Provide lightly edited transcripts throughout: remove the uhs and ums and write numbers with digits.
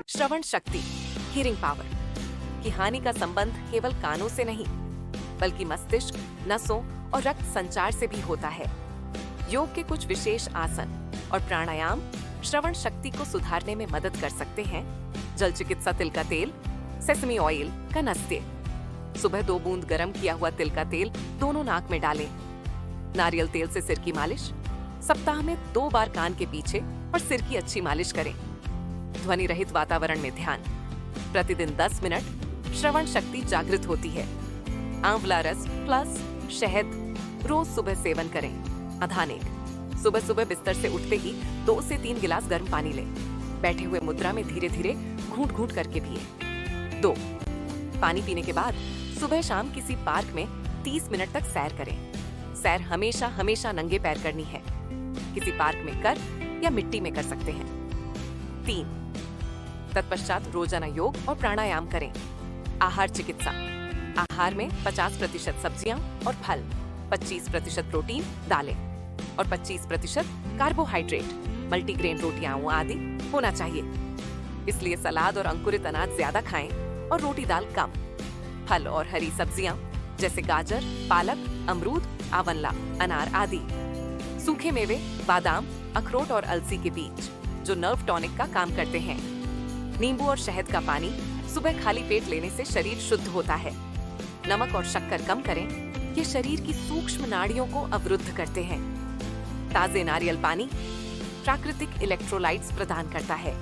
श्रवण शक्ति, hearing power की हानि का संबंध केवल कानों से नहीं, बल्कि मस्तिष्क, नसों और रक्त संचार से भी होता है। योग के कुछ विशेष आसन और प्राणायाम श्रवण शक्ति को सुधारने में मदद कर सकते हैं। जल चिकित्सा तिल का तेल, सेसमी ऑयल का नस्ते। सुबह 2 बूंद गरम किया हुआ तिल का तेल दोनों नाक में डालें। नारियल तेल से सिर की मालिश। सप्ताह में 2 बार कान के पीछे और सिर की अच्छी मालिश करें। ध्वनि रहित वातावरण में ध्यान। प्रतिदिन 10 मिनट श्रवण शक्ति जागृत होती है। आंवला रस प्लस शहद रोज सुबह सेवन करें। अधानेक, सुबह सुबह बिस्तर से उठते ही 2 से 3 गिलास गर्म पानी लें। बैठे हुए मुद्रा में धीरे धीरे घूंट घूंट करके पिए। 2, पानी पीने के बाद सुबह शाम किसी पार्क में 30 मिनट तक सैर करें। सैर हमेशा हमेशा नंगे पैर करनी है। किसी पार्क में कर या मिट्टी में कर सकते हैं। 3, तत्पश्चात रोजाना योग और प्राणायाम करें। आहार चिकित्सा, आहार में 50% सब्जियां और फल, 25% प्रोटीन, दालें और 25% कार्बोहाइड्रेट, मल्टीग्रेन रोटियां आदि होना चाहिए। इसलिए सलाद और अंकुरित अनाज ज्यादा खाएं और रोटी दाल कम। फल और हरी सब्जियां जैसे गाजर, पालक, अमरूद, आंवला, अनार आदि। सूखे मेवे, बादाम, अखरोट और अलसी के बीज जो नर्व टॉनिक का काम करते हैं। नींबू और शहद का पानी सुबह खाली पेट लेने से शरीर शुद्ध होता है। नमक और शक्कर कम करें, ये शरीर की सूक्ष्म नाड़ियों को अवरुद्ध करते हैं। ताजे नारियल पानी प्राकृतिक इलेक्ट्रोलाइट्स प्रदान करता है।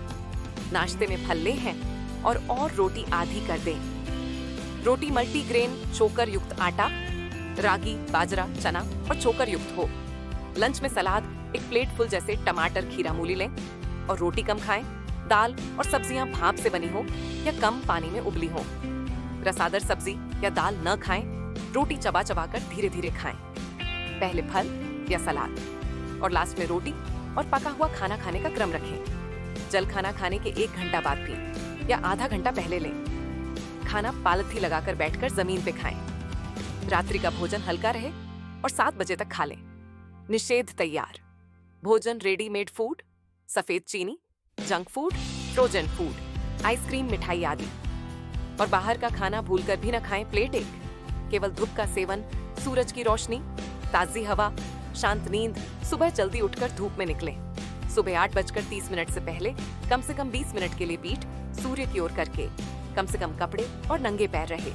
नाश्ते में फल लें हैं और रोटी आधी कर दें। रोटी मल्टीग्रेन चोकर युक्त आटा, रागी, बाजरा, चना और चोकर युक्त हो। लंच में सलाद एक प्लेट फुल जैसे टमाटर, खीरा, मूली लें और रोटी कम खाएं। दाल और सब्जियां भाप से बनी हो या कम पानी में उबली हो। रसादार सब्जी या दाल न खाएं, रोटी चबा चबा कर धीरे धीरे खाएं। पहले फल या सलाद और लास्ट में रोटी और पका हुआ खाना खाने का क्रम रखें। जल खाना खाने के 1 घंटा बाद पिएं या आधा घंटा पहले लें। खाना पालथी लगाकर बैठकर जमीन पे खाएं। रात्रि का भोजन हल्का रहे और 7 बजे तक खा लें। निषेध तैयार भोजन, रेडीमेड फूड, सफेद चीनी, junk food, frozen food, ice cream, मिठाई आदि। और बाहर का खाना भूलकर भी न खाएं। प्लेट 1, केवल धूप का सेवन, सूरज की रोशनी, ताजी हवा, शांत नींद। सुबह जल्दी उठकर धूप में निकलें। सुबह 8:30 से पहले कम से कम 20 मिनट के लिए पीठ सूर्य की ओर करके कम से कम कपड़े और नंगे पैर रहे।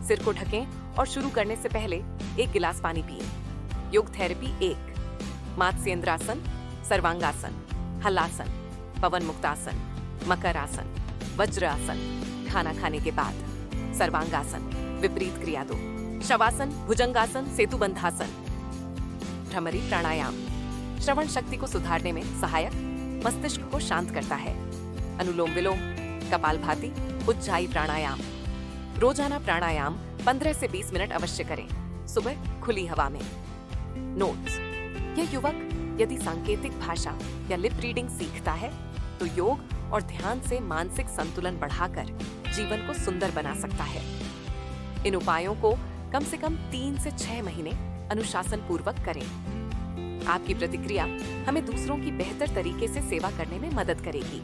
सिर को ढकें और शुरू करने से पहले 1 गिलास पानी पिए। योग थेरेपी 1, मात्स्येंद्रासन, सर्वांगासन, हलासन, पवन मुक्तासन, मकर आसन, वज्र आसन। खाना खाने के बाद सर्वांगासन, विपरीत क्रिया 2, शवासन, भुजंगासन, सेतुबंधासन। भ्रमरी प्राणायाम श्रवण शक्ति को सुधारने में सहायक, मस्तिष्क को शांत करता है। अनुलोम विलोम, कपालभाति, उज्जाई प्राणायाम। रोजाना प्राणायाम 15 से 20 मिनट अवश्य करें, सुबह खुली हवा में। नोट्स, यह युवक यदि सांकेतिक भाषा या लिप रीडिंग सीखता है तो योग और ध्यान से मानसिक संतुलन बढ़ाकर जीवन को सुंदर बना सकता है। इन उपायों को कम से कम 3 से 6 महीने अनुशासन पूर्वक करें। आपकी प्रतिक्रिया हमें दूसरों की बेहतर तरीके से सेवा करने में मदद करेगी।